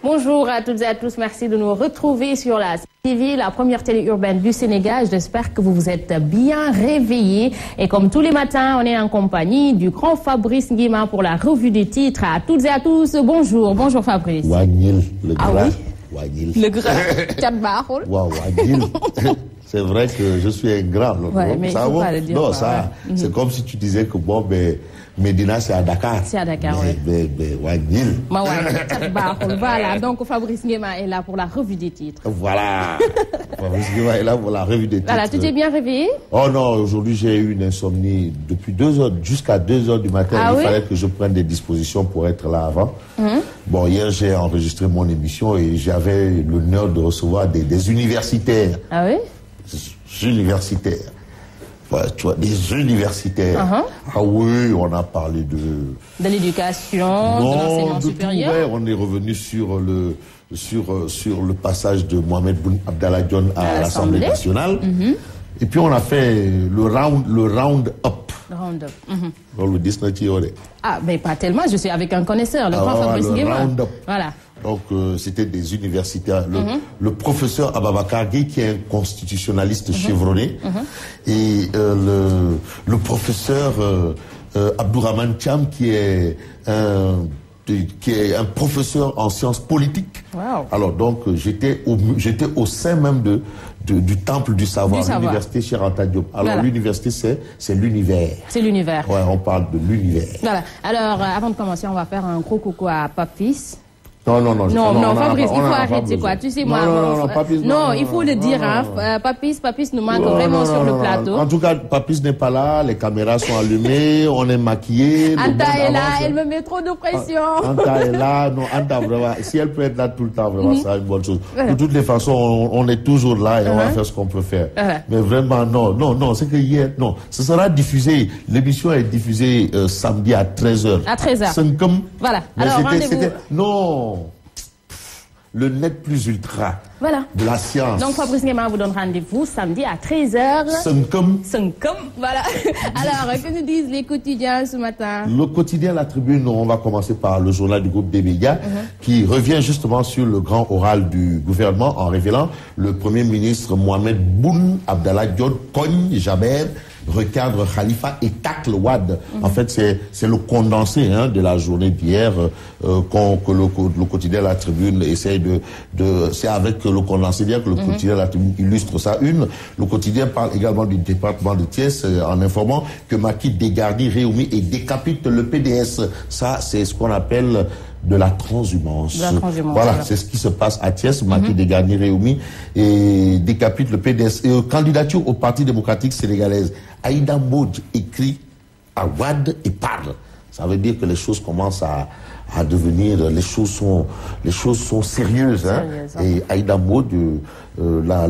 Bonjour à toutes et à tous, merci de nous retrouver sur la TV, la première télé urbaine du Sénégal. J'espère que vous vous êtes bien réveillés. Et comme tous les matins, on est en compagnie du grand Fabrice Nguema pour la revue des titres. À toutes et à tous, bonjour. Bonjour Fabrice. Wagnil, le gras. Ah oui? Wagnil. Le gras. Wagnil. C'est vrai que je suis un gras. Ouais, mais ça il faut pas le dire. Non, ça, c'est comme si tu disais que bon, ben, Médina, c'est à Dakar. C'est à Dakar, oui. Mais Wagnil. Voilà, donc Fabrice Nguema est là pour la revue des titres. Voilà. Fabrice Nguema est là pour la revue des titres. Voilà, tu t'es bien réveillé? Oh non, aujourd'hui j'ai eu une insomnie depuis 2 heures, jusqu'à 2 heures du matin. Ah, il fallait que je prenne des dispositions pour être là avant. Bon, hier j'ai enregistré mon émission et j'avais l'honneur de recevoir des universitaires. Ah oui? Universitaires. Ouais, tu vois, des universitaires. Ah oui, on a parlé de l'éducation, de l'enseignement supérieur. Ouais, on est revenu sur le passage de Mohamed Boun Abdallah Dionne à l'Assemblée nationale. Et puis on a fait le round up. Dans le Disney. Ah, mais pas tellement, je suis avec un connaisseur, le grand Fabrice Nguema. Round up. Voilà. Donc, c'était des universitaires. Le professeur Ababakar Gueye, qui est un constitutionnaliste chevronné, et le professeur Abdourahmane Cham, qui est un professeur en sciences politiques. Wow. Alors, donc, j'étais au sein même du temple du savoir, l'université Cheikh Anta Diop. Alors, voilà. L'université, c'est l'univers. C'est l'univers. Ouais, on parle de l'univers. Voilà. Alors, avant de commencer, on va faire un gros coucou à Papis. Non, Fabrice, il faut arrêter quoi. Tu sais, moi, non, il faut le dire, hein. Papis nous manque vraiment sur le plateau. En tout cas, Papis n'est pas là, les caméras sont allumées, on est maquillé. Anta est là, elle me met trop de pression. Anta est là, non, Anta, vraiment, si elle peut être là tout le temps, vraiment, c'est une bonne chose. De toutes les façons, on est toujours là et on va faire ce qu'on peut faire. Mais vraiment, non, c'est que hier, non, ce sera diffusé. L'émission est diffusée samedi à 13h. À 13h. Voilà. Alors, rendez-vous. Non. Le net plus ultra de la science. Donc Fabrice Nguema vous donne rendez-vous samedi à 13h. Voilà. Alors, que nous disent les quotidiens ce matin? Le quotidien La Tribune, on va commencer par le journal du groupe des médias qui revient justement sur le grand oral du gouvernement en révélant le Premier ministre Mohamed Boun Abdallah Dionne cogne Jaber, recadre Khalifa et tacle Wade. En fait, c'est le condensé de la journée d'hier que le quotidien La Tribune essaye c'est avec le condensé d'hier que le quotidien La Tribune illustre ça. Le quotidien parle également du département de Thiès en informant que Macky dégarnit Réumi et décapite le PDS. Ça, c'est ce qu'on appelle de la transhumance. Voilà, c'est ce qui se passe à Thiès. Macky dégarnit Réumi et décapite le PDS. Et candidature au Parti démocratique sénégalaise. Aïda Mbodj écrit à Wade et parle. Ça veut dire que les choses commencent à devenir, les choses sont sérieuses. Et Aïda Mbodj, la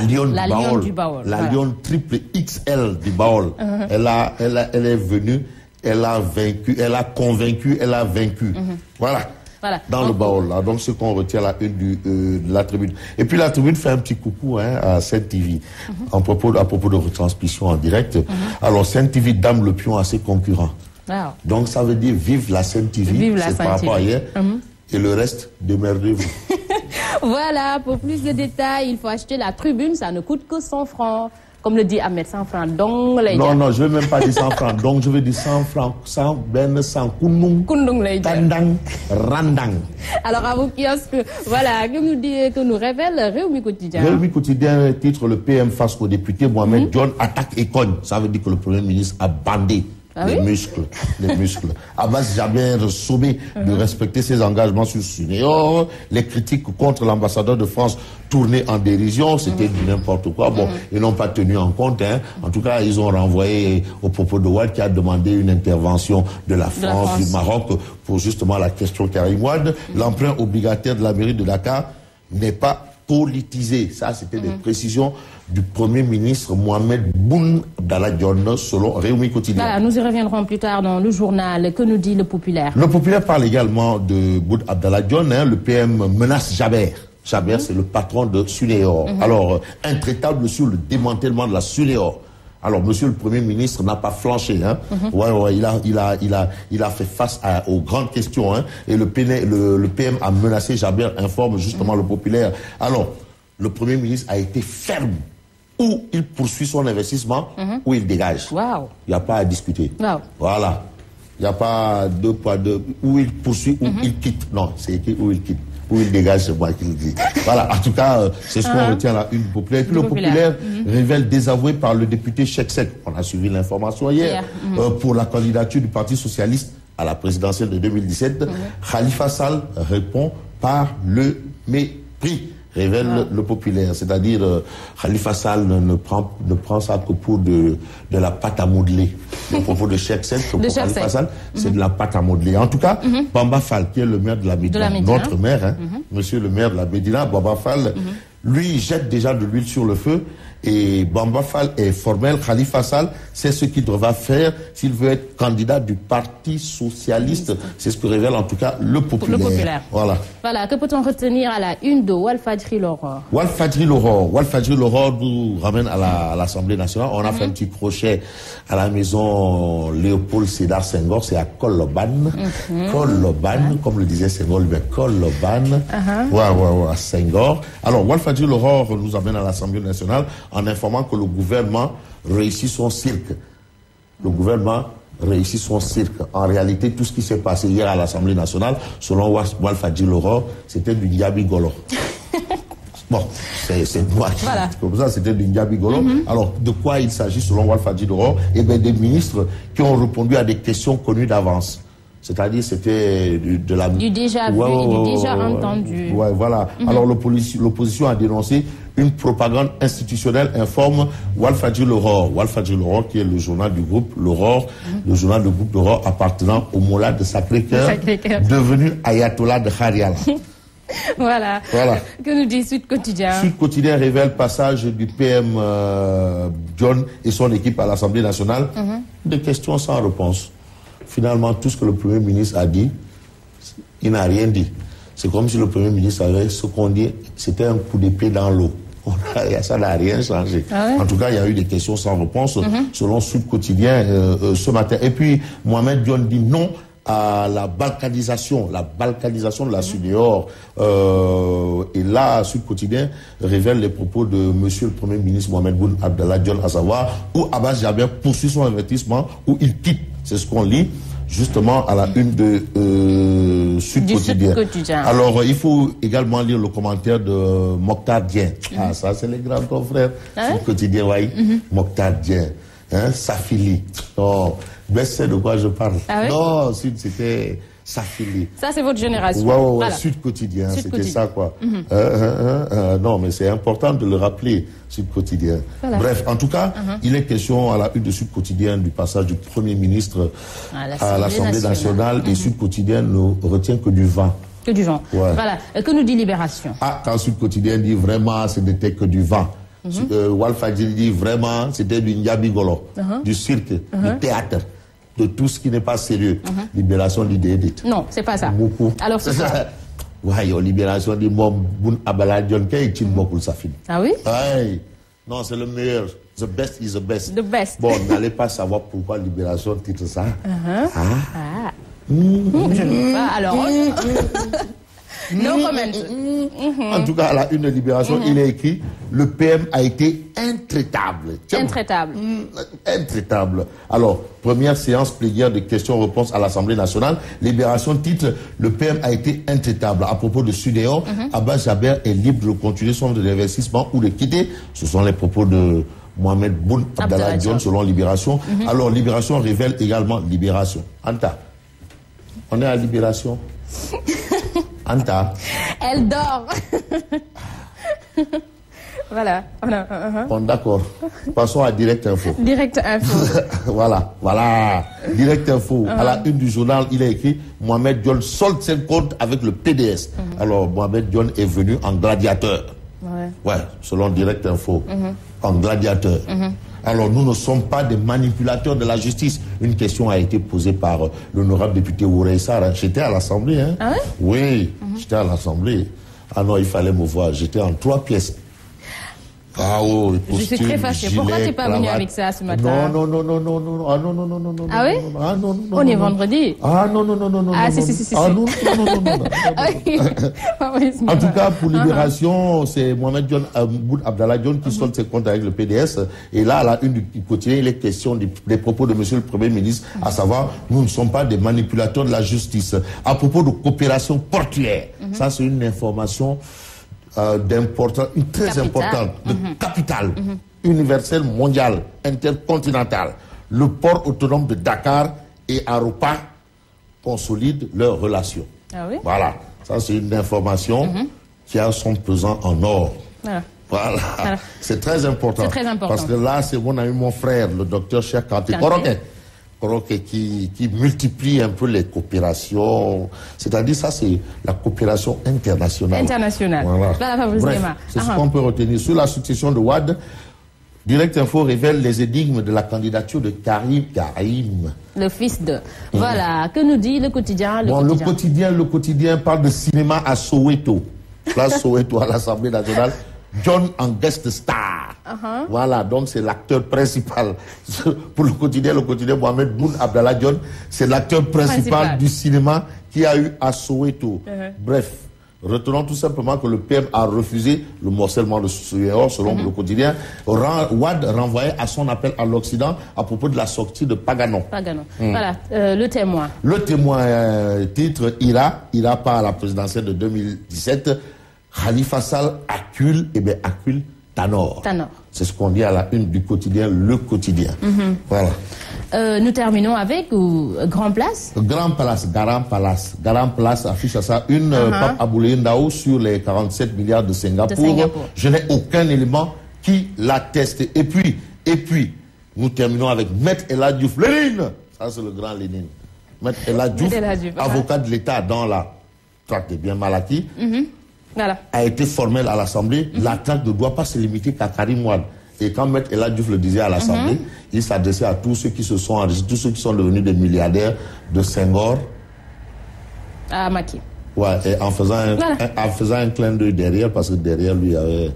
lionne du Baol, la lionne triple XL du Baol, elle est venue, elle a vaincu, elle a convaincu, elle a vaincu. Voilà. Dans le Baol, là. Donc, ce qu'on retient à la une de La Tribune. Et puis, La Tribune fait un petit coucou à Sen-TV à propos de retransmission en direct. Alors, Sen-TV dame le pion à ses concurrents. Donc, ça veut dire vive la Sen-TV. C'est par rapport à hier. Et le reste, démerdez-vous. Voilà, pour plus de détails, il faut acheter La Tribune. Ça ne coûte que 100 francs. Comme le dit Ahmed, 100 francs. Donc, non, je ne veux même pas dire 100 francs. Donc, je veux dire 100 francs. 100 kundung. Tandang, randang. Alors, à vos kiosques, voilà, que nous révèle Réumi Quotidien. Réumi Quotidien titre le PM face au député Mohamed Dionne attaque et cogne. Ça veut dire que le Premier ministre a bandé. Les muscles. Abbas Jaber sommé de respecter ses engagements sur Sunéor. Les critiques contre l'ambassadeur de France tournées en dérision, c'était n'importe quoi. Bon, ils n'ont pas tenu en compte. En tout cas, ils ont renvoyé au propos de Wade qui a demandé une intervention de la France, du Maroc pour justement la question Karim Wade. L'emprunt obligataire de la mairie de Dakar n'est pas politisé. Ça, c'était des précisions du Premier ministre Mohamed Boun Abdallah Dionne selon Réumi Quotidien. Voilà, nous y reviendrons plus tard dans le journal. Que nous dit Le Populaire? Le Populaire parle également de Boun Abdallah Dionne. Le PM menace Jaber. Jaber, c'est le patron de Sunéor. Alors, intraitable sur le démantèlement de la Sunéor. Alors, monsieur le Premier ministre n'a pas flanché, hein. Il a fait face aux grandes questions, hein. Et le PM a menacé, Jaber informe justement le populaire. Alors, le Premier ministre a été ferme. Ou il poursuit son investissement, ou il dégage. Wow. Il n'y a pas à discuter. Wow. Voilà. Il n'y a pas deux poids, deux... Ou il poursuit, ou il quitte. Non, c'est écrit où il quitte. Où il dégage, c'est moi qui le dis. Voilà. En tout cas, c'est ce qu'on retient là, une populaire. Et puis le populaire révèle désavoué par le député Cheikh Seck. On a suivi l'information hier. Pour la candidature du Parti Socialiste à la présidentielle de 2017. Khalifa Sall répond par le mépris. Révèle le populaire, c'est-à-dire Khalifa Sall ne prend ça que pour de la pâte à modeler. Le propos de Cheikh Seck, pour Khalifa Sall, c'est de la pâte à modeler. En tout cas, Bamba Fall, qui est le maire de la Médina, notre maire, hein, monsieur le maire de la Médina, Bamba Fall, lui jette déjà de l'huile sur le feu. Et Bamba Fall est formel. Khalifa Sall, c'est ce qu'il devra faire s'il veut être candidat du Parti Socialiste. C'est ce que révèle en tout cas le populaire. Voilà. Voilà. Que peut-on retenir à la une de Walfadjri l'Aurore? Walfadjri l'Aurore nous ramène à l'Assemblée nationale. On a fait un petit crochet à la maison Léopold Sédar Senghor. C'est à Koloban. Koloban, comme le disait Senghor, bien Koloban. À Senghor. Alors, Walfadjri l'Aurore nous amène à l'Assemblée nationale en informant que le gouvernement réussit son cirque. Le gouvernement réussit son cirque. En réalité, tout ce qui s'est passé hier à l'Assemblée nationale, selon Walfadjri l'Aurore, c'était du Ndiabigolo. Bon, c'est moi qui comme ça, c'était du Ndiabigolo. Alors, de quoi il s'agit selon Walfadjri l'Aurore? Eh bien, des ministres qui ont répondu à des questions connues d'avance. C'est-à-dire, c'était du déjà vu et du déjà entendu. Ouais, voilà. Alors, l'opposition a dénoncé une propagande institutionnelle, informe Walfadjri l'Aurore. Walfadjri l'Aurore, qui est le journal du groupe l'Aurore, le journal du groupe l'Aurore appartenant au Mollah de Sacré-Cœur, devenu Ayatollah de Khariala. Voilà. Que nous dit Sud Quotidien? Sud Quotidien révèle passage du PM John et son équipe à l'Assemblée nationale. Des questions sans réponse. Finalement, tout ce que le Premier ministre a dit, il n'a rien dit. C'est comme si le Premier ministre avait ce qu'on dit, c'était un coup d'épée dans l'eau. Ça n'a rien changé. En tout cas, il y a eu des questions sans réponse, selon Sud Quotidien ce matin. Et puis, Mohamed John dit non à la balkanisation de la SUDEOR. Et là, Sud Quotidien révèle les propos de monsieur le Premier ministre Mohamed Boun Abdallah Dionne, à savoir où Abbas Jaber poursuit son investissement, où il quitte. C'est ce qu'on lit justement à la une de Sud Quotidien. Alors, il faut également lire le commentaire de Mokhtar Dien. Ah, ça, c'est les grands confrères. Sud Quotidien, oui. Mokhtar Dien. Hein, Safili. Oh, mais c'est de quoi je parle. Non, Sud, c'était Safili. Ça, c'est votre génération. Voilà. Sud Quotidien, c'était ça, quoi. Non, mais c'est important de le rappeler, Sud Quotidien. Bref, en tout cas, il est question à la une de Sud Quotidien du passage du Premier ministre à l'Assemblée nationale. Et Sud Quotidien ne retient que du vent. Que du vent. Voilà. Que nous dit Libération? Quand Sud Quotidien dit vraiment, ce n'était que du vent. Walfadjri dit vraiment, c'était du Ndiabigolo, du cirque, du théâtre, de tout ce qui n'est pas sérieux. Libération dit d'édite. Non, c'est pas ça. Beaucoup. Alors c'est ça. Libération dit Mom Boun Abdallah Dionne Kay Tin Bokul Safin. Ah oui? Non, c'est le meilleur. The best is the best. The best. Bon, n'allez pas savoir pourquoi Libération titre ça. Je ne sais pas. Alors. No comment. En tout cas, à la une de Libération, il est écrit le PM a été intraitable. Intraitable. Alors, première séance plénière de questions-réponses à l'Assemblée nationale. Libération titre le PM a été intraitable. À propos de SUDEOR, Abbas Jaber est libre de continuer son investissement ou de quitter. Ce sont les propos de Mohamed Boun Abdallah Dionne selon Libération. Alors, Libération révèle également Libération. Anta, on est à Libération. Anta. Elle dort. Voilà. Bon, d'accord. Passons à Direct Info. Direct Info. Voilà. Direct Info. À la une du journal, il est écrit Mohamed Dionne solde ses comptes avec le PDS. Alors, Mohamed Dionne est venu en gladiateur. Selon Direct Info. En gladiateur. Alors, nous ne sommes pas des manipulateurs de la justice. Une question a été posée par l'honorable député Ourey Sarr. J'étais à l'Assemblée. Oui, j'étais à l'Assemblée. Ah non, il fallait me voir. J'étais en 3 pièces. Ah oui, je suis très fâchée. Pourquoi tu n'es pas venu avec ça ce matin? Non. Ah non. Ah oui? Ah non. On est vendredi. Ah non. Ah si. Ah non. En tout cas, pour Libération, c'est Mohamed Boun Abdallah Dionne qui solde ses comptes avec le PDS. Et là, à la une du quotidien, il est question des propos de monsieur le Premier ministre, à savoir, nous ne sommes pas des manipulateurs de la justice. À propos de coopération portuaire, ça c'est une information très importante, de capital, universel, mondial, intercontinental. Le port autonome de Dakar et Aropa consolident leurs relations. Ah oui? Voilà, ça c'est une information qui a son pesant en or. Voilà. C'est très important. C'est très important. Parce que là, c'est mon ami, mon frère, le docteur Cheikh Kanté Koroké, qui multiplie un peu les coopérations. C'est-à-dire, ça, c'est la coopération internationale. Voilà. Bref, c'est ce qu'on peut retenir. Sur la succession de Wade, Direct Info révèle les énigmes de la candidature de Karim. Le fils de. Voilà. Que nous dit le quotidien? Le quotidien parle de cinéma à Soweto. Là, Soweto, à l'Assemblée nationale. John en guest star. Voilà, donc c'est l'acteur principal. Pour le quotidien Mohamed Boun Abdallah Dionne, c'est l'acteur principal du cinéma qui a eu à Soweto. Bref, retenons tout simplement que le PM a refusé le morcellement de Soweto, selon le quotidien. Wade renvoyé à son appel à l'Occident à propos de la sortie de Paganon. Voilà, le témoin. Le témoin, titre Ira part à la présidentielle de 2017. Khalifa Sall accule Tanor. C'est ce qu'on dit à la une du quotidien, le quotidien. Voilà. Nous terminons avec Grand Place. Garam Place affiche à ça une Pape Aboulaye Ndao sur les 47 milliards de Singapour. Je n'ai aucun élément qui l'atteste. Et puis, nous terminons avec Maître El Hadji Diouf. Lénine! Ça, c'est le grand Lénine. Maître El Hadji Diouf, avocat de l'État dans la traque des biens mal acquis. Voilà. A été formel à l'Assemblée. La traque ne doit pas se limiter qu'à Karim Wade. Et quand Maître El Hadji Diouf le disait à l'Assemblée, il s'adressait à tous ceux qui se sont enrichis, tous ceux qui sont devenus des milliardaires de Senghor à Macky. Ouais, et en faisant un clin d'œil derrière, parce que derrière lui, il y avait...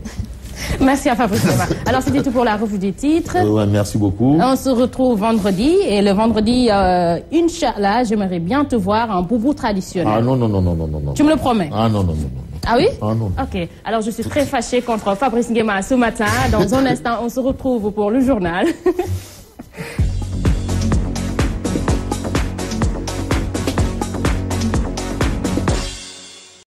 Merci à Fabrice. Alors, c'était tout pour la revue des titres. Ouais, merci beaucoup. On se retrouve vendredi. Et le vendredi, Inch'Allah, j'aimerais bien te voir en boubou traditionnel. Ah non. Tu me le promets? Ah non. Ah oui? Ah non. Ok. Alors, je suis très fâchée contre Fabrice Nguema ce matin. Dans un instant, on se retrouve pour le journal.